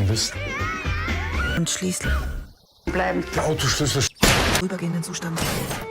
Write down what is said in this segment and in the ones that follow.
wissen. Und schließlich Bleiben. Der Autoschlüssel. vorübergehenden Zustand.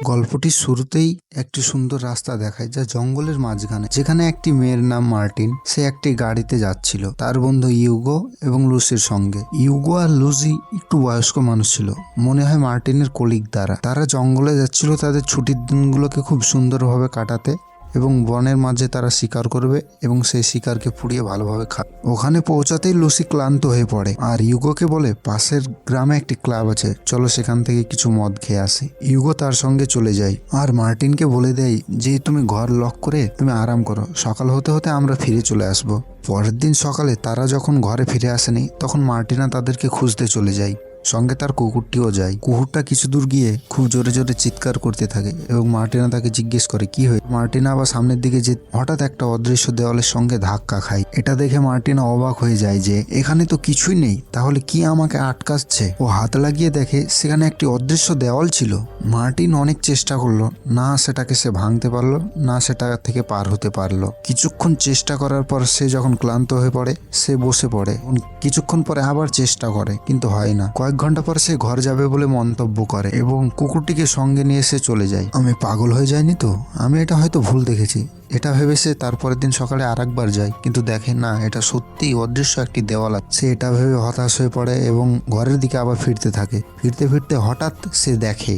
গল্পটির শুরুতেই একটি সুন্দর রাস্তা দেখায় যা জঙ্গলের মাঝখানে, যেখানে একটি মেয়ের নাম মার্টিন। সে একটি গাড়িতে যাচ্ছিল তার বন্ধু ইউগো এবং লুসির সঙ্গে। ইউগো আর লুসি একটু বয়স্ক মানুষ ছিল, মনে হয় মার্টিনের কলিগ দ্বারা। তারা জঙ্গলে যাচ্ছিল তাদের ছুটির দিনগুলোকে খুব সুন্দরভাবে কাটাতে এবং বনের মাঝে তারা শিকার করবে এবং সেই শিকারকে পুড়িয়ে ভালোভাবে খাবে। ওখানে পৌঁছাতেই লুসি ক্লান্ত হয়ে পড়ে আর ইউগোকে বলে পাশের গ্রামে একটি ক্লাব আছে, চলো সেখান থেকে কিছু মদ খেয়ে আসি। ইউগো তার সঙ্গে চলে যায় আর মার্টিনকে বলে দেয় যে তুমি ঘর লক করে তুমি আরাম করো, সকাল হতে হতে আমরা ফিরে চলে আসব। পরের দিন সকালে তারা যখন ঘরে ফিরে আসেনি তখন মার্টিনা তাদেরকে খুঁজতে চলে যায়, সঙ্গে তার কুকুরটিও যায়। কুকুরটা কিছু দূর গিয়ে খুব জোরে জোরে চিৎকার করতে থাকে এবং মার্টিনা তাকে জিজ্ঞেস করে কি হয়েছে। মার্টিনা আবার সামনের দিকে যে হঠাৎ একটা অদৃশ্য দেওয়ালের সঙ্গে ধাক্কা খায়। এটা দেখে মার্টিনা অবাক হয়ে যায় যে এখানে তো কিছুই নেই, তাহলে কি আমাকে আটকাচ্ছে। ও হাত লাগিয়ে দেখে সেখানে একটি অদৃশ্য দেওয়াল ছিল। মার্টিন অনেক চেষ্টা করলো, না সেটাকে সে ভাঙতে পারলো না সেটা থেকে পার হতে পারলো। কিছুক্ষণ চেষ্টা করার পর সে যখন ক্লান্ত হয়ে পড়ে সে বসে পড়ে। কিছুক্ষণ পরে আবার চেষ্টা করে কিন্তু হয় না। কয়েক ঘন্টা পর সে ঘর যাবে বলে মন্তব্য করে এবং কুকুরটিকে সঙ্গে নিয়ে সে চলে যায়। আমি পাগল হয়ে যাইনি তো, আমি এটা হয়তো ভুল দেখেছি, এটা ভেবে সে তারপরের দিন সকালে আরেকবার যায় কিন্তু দেখে না এটা সত্যিই অদৃশ্য একটি দেওয়াল আছে। সে এটা ভেবে হতাশ হয়ে পড়ে এবং ঘরের দিকে আবার ফিরতে থাকে। ফিরতে ফিরতে হঠাৎ সে দেখে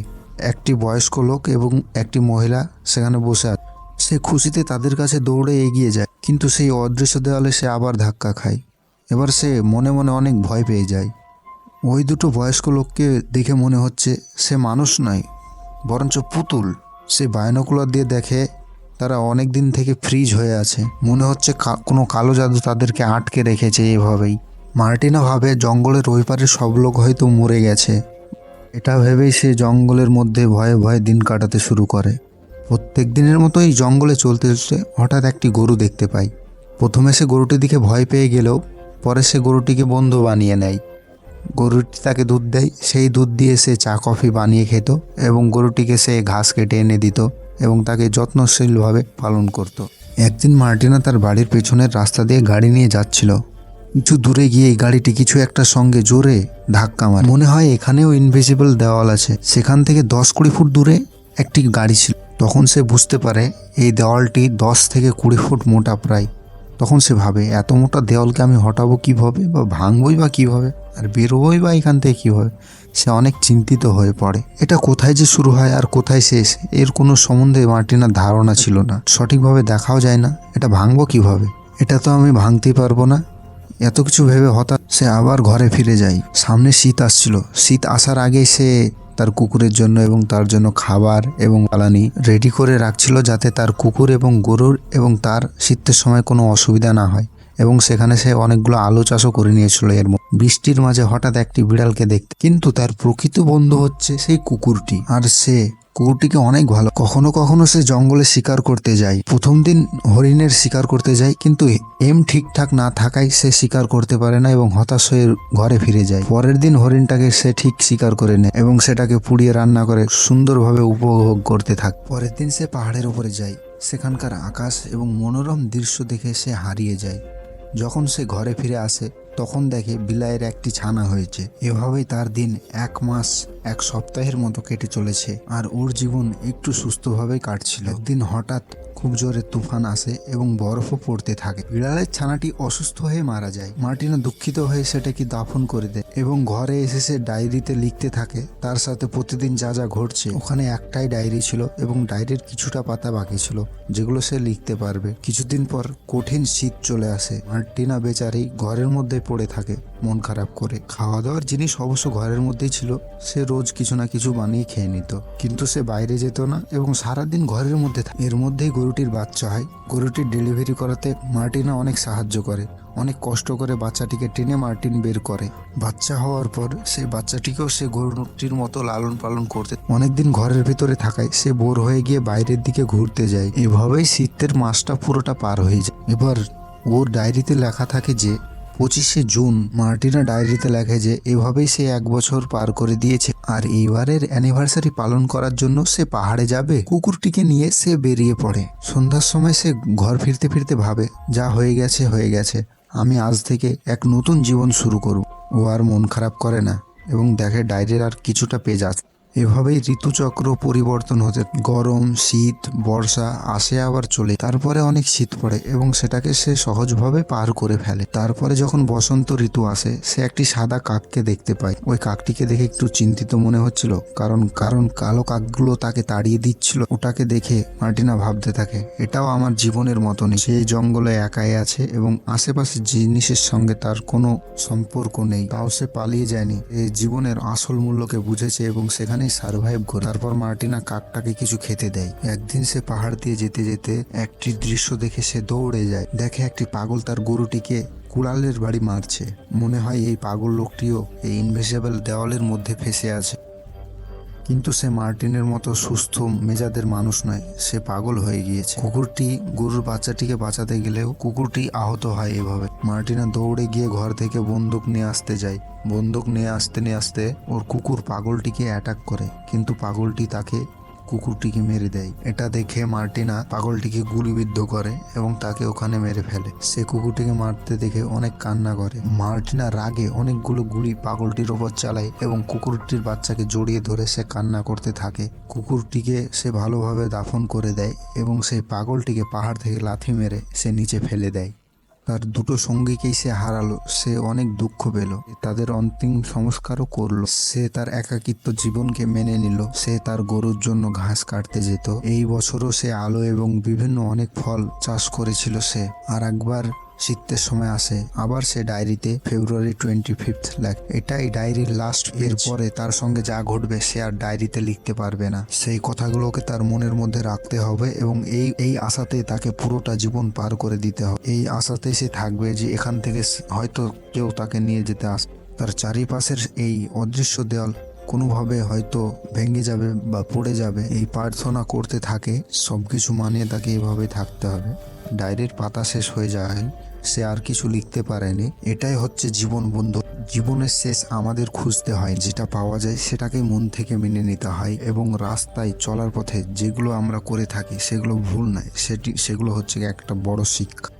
একটি বয়স্ক লোক এবং একটি মহিলা সেখানে বসে আছে। সে খুশিতে তাদের কাছে দৌড়ে এগিয়ে যায় কিন্তু সেই অদৃশ্য দেওয়ালে সে আবার ধাক্কা খায়। এবার সে মনে মনে অনেক ভয় পেয়ে যায়। ওই দুটো বয়স্ক লোককে দেখে মনে হচ্ছে সে মানুষ নয় বরঞ্চ পুতুল। সে বায়নোকুলার দিয়ে দেখে তারা অনেক দিন থেকে ফ্রিজ হয়ে আছে, মনে হচ্ছে কোনো কালো জাদু তাদেরকে আটকে রেখেছে এভাবেই। মার্টিনা ভাবে জঙ্গলের ওই পারে সব লোক হয়তো মরে গেছে। এটা ভেবেই সে জঙ্গলের মধ্যে ভয়ে ভয়ে দিন কাটাতে শুরু করে। প্রত্যেক দিনের মতোই জঙ্গলে চলতে চলতে হঠাৎ একটি গরু দেখতে পায়। প্রথমে সে গরুটির দিকে ভয় পেয়ে গেলেও পরে সে গরুটিকে বন্ধু বানিয়ে নেয়। গরুটি তাকে দুধ দেয়, সেই দুধ দিয়ে সে চা কফি বানিয়ে খেত এবং গরুটিকে সে ঘাস কেটে এনে দিত এবং তাকে যত্নশীলভাবে পালন করত। একদিন মার্টিনা তার বাড়ির পেছনের রাস্তা দিয়ে গাড়ি নিয়ে যাচ্ছিল। কিছু দূরে গিয়ে গাড়িটি কিছু একটা সঙ্গে জোরে ধাক্কা মারে। মনে হয় এখানেও ইনভিজিবল দেওয়াল আছে। সেখান থেকে 10-20 ফুট দূরে একটি গাড়ি ছিল। তখন সে বুঝতে পারে এই দেওয়ালটি 10 থেকে 20 ফুট মোটা প্রায়। তখন সে ভাবে এত মোটা দেওয়ালকে আমি হটাবো কিভাবে বা ভাঙবই বা কিভাবে আর বেরোবই বা এখান থেকে কীভাবে। সে অনেক চিন্তিত হয়ে পড়ে। এটা কোথায় যে শুরু হয় আর কোথায় শেষ এর কোনো সম্বন্ধে মার্টিনার ধারণা ছিল না। সঠিকভাবে দেখাও যায় না, এটা ভাঙবো কিভাবে, এটা তো আমি ভাঙতেই পারবো না। এত কিছু ভেবে হঠাৎ সে আবার ঘরে ফিরে যায়। সামনে শীত আসছিল। শীত আসার আগেই সে তার কুকুরের জন্য এবং তার জন্য খাবার এবং জ্বালানি রেডি করে রাখছিল যাতে তার কুকুর এবং গরুর এবং তার শীতের সময় কোনো অসুবিধা না হয়। এবং সেখানে সে অনেকগুলো আলু চাষও করে নিয়েছিল। এর বৃষ্টির মাঝে হঠাৎ একটি বিড়ালকে দেখতে, কিন্তু তার প্রকৃত বন্ধু হচ্ছে সেই কুকুরটি। আর সে কুকুরটিকে অনেক ভালো। কখনো কখনো সে জঙ্গলে শিকার করতে যায়। প্রথম দিন হরিণের শিকার করতে যায় কিন্তু এম ঠিকঠাক না থাকায় সে শিকার করতে পারে না এবং হতাশ হয়ে ঘরে ফিরে যায়। পরের দিন হরিণটাকে সে ঠিক শিকার করে নেয় এবং সেটাকে পুড়িয়ে রান্না করে সুন্দরভাবে উপভোগ করতে থাকে। পরের দিন সে পাহাড়ের উপরে যায়। সেখানকার আকাশ এবং মনোরম দৃশ্য দেখে সে হারিয়ে যায়। যখন সে ঘরে ফিরে আসে তখন দেখে বিলাইয়ের একটি ছানা হয়েছে। এভাবেই তার দিন 1 মাস 1 সপ্তাহের মতো কেটে চলেছে আর ওর জীবন একটু সুস্থভাবেই কাটছিল। একদিন হঠাৎ খুব জোরে তুফান আসে এবং বরফও পড়তে থাকে। বিড়ালের ছানাটি অসুস্থ হয়ে মারা যায়। মার্টিনা দুঃখিত হয়ে সেটাকে দাফন করে দেয় এবং ঘরে এসে সে ডায়েরিতে লিখতে থাকে তার সাথে প্রতিদিন যা যা ঘটছে। ওখানে একটাই ডায়েরি ছিল এবং ডায়েরির কিছুটা পাতা বাকি ছিল যেগুলো সে লিখতে পারবে। কিছুদিন পর কঠিন শীত চলে আসে। মার্টিনা বেচারি ঘরের মধ্যে পড়ে থাকে মন খারাপ করে। খাওয়া দাওয়ার জিনিস অবশ্য ঘরের মধ্যেই ছিল। সে রোজ কিছু না কিছু বানিয়ে খেয়ে নিত কিন্তু সে বাইরে যেত না এবং সারাদিন ঘরের মধ্যে থাকে। এর মধ্যেই গরুটির বাচ্চা হয়। গরুটির ডেলিভারি করাতে মার্টিনা অনেক সাহায্য করে। অনেক কষ্ট করে বাচ্চাটিকে টেনে মার্টিন বের করে। বাচ্চা হওয়ার পর সেই বাচ্চাটিকেও সে গরুটির মতো লালন পালন করতে। অনেকদিন ঘরের ভিতরে থাকায় সে বোর হয়ে গিয়ে বাইরের দিকে ঘুরতে যায়। এভাবেই শীতের মাসটা পুরোটা পার হয়ে যায়। এবার ওর ডায়েরিতে লেখা থাকে যে 25শে জুন। মার্টিনা ডায়েরিতে লেখে যে এভাবেই সে 1 বছর পার করে দিয়েছে আর এইবারের অ্যানিভার্সারি পালন করার জন্য সে পাহাড়ে যাবে। কুকুরটিকে নিয়ে সে বেরিয়ে পড়ে। সন্ধ্যার সময় সে ঘর ফিরতে ফিরতে ভাবে যা হয়ে গেছে হয়ে গেছে, আমি আজ থেকে এক নতুন জীবন শুরু করব। ও আর মন খারাপ করে না এবং দেখে ডায়েরির আর কিছুটা পেজ আছে। এভাবেই ঋতুচক্র পরিবর্তন হতে গরম, শীত, বর্ষা আসে আবার চলে, তারপরে অনেক শীত পড়ে এবং সেটাকে সে সহজভাবে পার করে ফেলে। তারপরে যখন বসন্ত ঋতু আসে সে একটি সাদা কাককে দেখতে পায়। ওই কাকটিকে দেখে একটু চিন্তিত মনে হচ্ছিল, কারণ কালো কাকগুলো তাকে তাড়িয়ে দিচ্ছিল। ওটাকে দেখে মার্টিনা ভাবতে থাকে, এটাও আমার জীবনের মতনই, সে জঙ্গলে একাই আছে এবং আশেপাশের জিনিসের সঙ্গে তার কোনো সম্পর্ক নেই। তাও সে পালিয়ে যায়নি, এই জীবনের আসল মূল্যকে বুঝেছে এবং সেখানে সার্ভাইভ করে। তারপর মার্টিনা কাকটাকে কিছু খেতে দেয়। একদিন সে পাহাড় দিয়ে যেতে যেতে একটি দৃশ্য দেখে সে দৌড়ে যায়। দেখে একটি পাগল তার গরুটিকে কুড়ালের বাড়ি মারছে। মনে হয় এই পাগল লোকটিও এই ইনভিজিবল দেওয়ালের মধ্যে ফেসে আছে। কিন্তু সে মার্টিনের মতো সুস্থ মেজাজের মানুষ নয়, সে পাগল হয়ে গিয়েছে। কুকুরটি গরুর বাচ্চাটিকে বাঁচাতে গেলেও কুকুরটি আহত হয়। এভাবে মার্টিনা দৌড়ে গিয়ে ঘর থেকে বন্দুক নিয়ে আসতে যায়। বন্দুক নিয়ে আসতে ওর কুকুর পাগলটিকে অ্যাটাক করে, কিন্তু পাগলটি তাকে কুকুরটিকে মেরে দেয়। এটা দেখে মার্টিনা পাগলটিকে গুলিবিদ্ধ করে এবং তাকে ওখানে মেরে ফেলে। সে কুকুরটিকে মারতে দেখে অনেক কান্না করে। মার্টিনা রাগে অনেকগুলো গুলি পাগলটির ওপর চালায় এবং কুকুরটির বাচ্চাকে জড়িয়ে ধরে সে কান্না করতে থাকে। কুকুরটিকে সে ভালোভাবে দাফন করে দেয় এবং সেই পাগলটিকে পাহাড় থেকে লাথি মেরে সে নিচে ফেলে দেয়। তার দুটো সঙ্গীকেই সে হারালো। সে অনেক দুঃখ পেল, তাদের অন্তিম সংস্কারও করলো। সে তার একাকিত্ব জীবনকে মেনে নিল। সে তার গরুর জন্য ঘাস কাটতে যেত। এই বছরও সে আলো এবং বিভিন্ন অনেক ফল চাষ করেছিল সে। আর একবার শীতের সময় আসে, আবার সে ডায়েরিতে February 25 লেখে। এটাই ডায়েরির লাস্ট। এরপরে তার সঙ্গে যা ঘটবে সে আর ডায়েরিতে লিখতে পারবে না। সেই কথাগুলোকে তার মনের মধ্যে রাখতে হবে এবং এই আশাতে তাকে পুরোটা জীবন পার করে দিতে হবে। এই আশাতে সে থাকবে যে এখান থেকে হয়তো কেউ তাকে নিয়ে যেতে আসবে। তার চারিপাশের এই অদৃশ্য দেওয়াল কোনোভাবে হয়তো ভেঙে যাবে বা পড়ে যাবে, এই প্রার্থনা করতে থাকে। সবকিছু মানিয়ে তাকে এভাবে থাকতে হবে। ডায়েরির পাতা শেষ হয়ে যায়, সে আর কিছু লিখতে পারেনি। এটাই হচ্ছে জীবন বন্ধু। জীবনের শেষ আমাদের খুঁজতে হয়, যেটা পাওয়া যায় সেটাকে মন থেকে মেনে নিতে হয় এবং রাস্তায় চলার পথে যেগুলো আমরা করে থাকি সেগুলো ভুল নয়, সেগুলো হচ্ছে একটা বড় শিক্ষা।